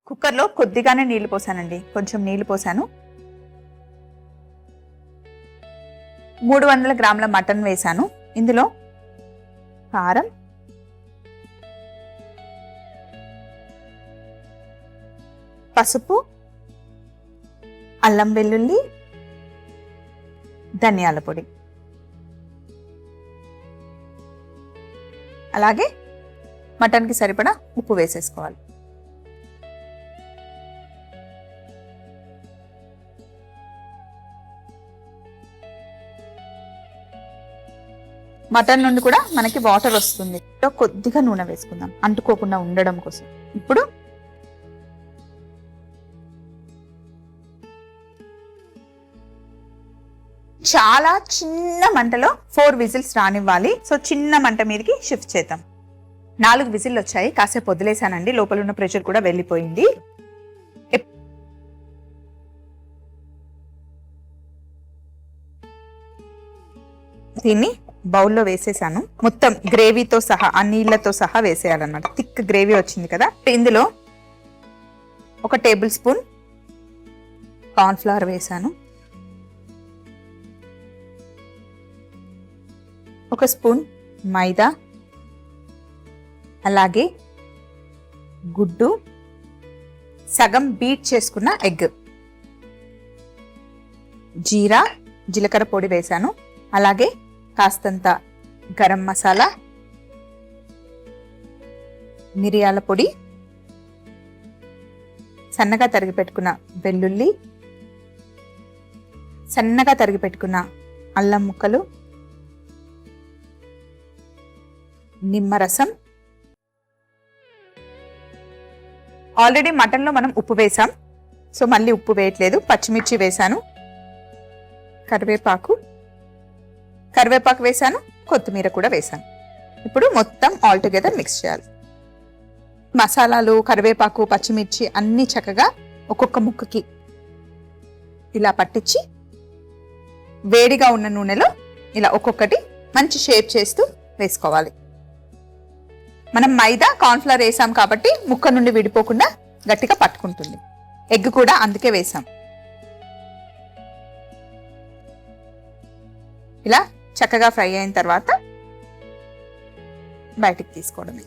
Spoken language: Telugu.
కుక్కర్లో కొద్దిగానే నీళ్లు పోసానండి, కొంచెం నీళ్లు పోసాను. 300 గ్రాముల మటన్ వేసాను. ఇందులో కారం, పసుపు, అల్లం వెల్లుల్లి, ధనియాల పొడి, అలాగే మటన్కి సరిపడా ఉప్పు వేసేసుకోవాలి. మటన్ నుండి కూడా మనకి వాటర్ వస్తుంది. కొద్దిగా నూనె వేసుకుందాం అంటుకోకుండా ఉండడం కోసం. ఇప్పుడు చాలా చిన్న మంటలో 4 విజిల్స్ రానివ్వాలి. సో చిన్న మంట మీదకి షిఫ్ట్ చేద్దాం. 4 విజిల్లు వచ్చాయి. కాసేపు వదిలేసానండి, లోపల ఉన్న ప్రెషర్ కూడా వెళ్ళిపోయింది. దీన్ని బౌల్లో వేసేసాను. మొత్తం గ్రేవీతో సహా, ఆ నీళ్లతో సహా వేసేయాలన్నమాట. థిక్ గ్రేవీ వచ్చింది కదా. ఇందులో 1 టేబుల్ స్పూన్ కార్న్ ఫ్లవర్ వేసాను, 1 స్పూన్ మైదా, అలాగే గుడ్డు, సగం బీట్ చేసుకున్న ఎగ్, జీరా, జీలకర్ర పొడి వేసాను, అలాగే కాస్తంత గరం మసాలా, మిరియాల పొడి, సన్నగా తరిగి పెట్టుకున్న వెల్లుల్లి, సన్నగా తరిగి పెట్టుకున్న అల్లం ముక్కలు, నిమ్మరసం. ఆల్రెడీ మటన్లో మనం ఉప్పు వేసాం, సో మళ్ళీ ఉప్పు వేయట్లేదు. పచ్చిమిర్చి వేసాను, కరివేపాకు వేసాను, కొత్తిమీర కూడా వేసాను. ఇప్పుడు మొత్తం ఆల్ టుగెదర్ మిక్స్ చేయాలి. మసాలాలు, కరివేపాకు, పచ్చిమిర్చి అన్నీ చక్కగా ఒక్కొక్క ముక్కకి ఇలా పట్టించి వేడిగా ఉన్న నూనెలో ఇలా ఒక్కొక్కటి మంచి షేప్ చేస్తూ వేసుకోవాలి. మనం మైదా, కార్న్ఫ్లవర్ వేసాం కాబట్టి ముక్క నుండి విడిపోకుండా గట్టిగా పట్టుకుంటుంది. ఎగ్ కూడా అందుకే వేసాం. ఇలా చక్కగా ఫ్రై అయిన తర్వాత బయటికి తీసుకోవడమే.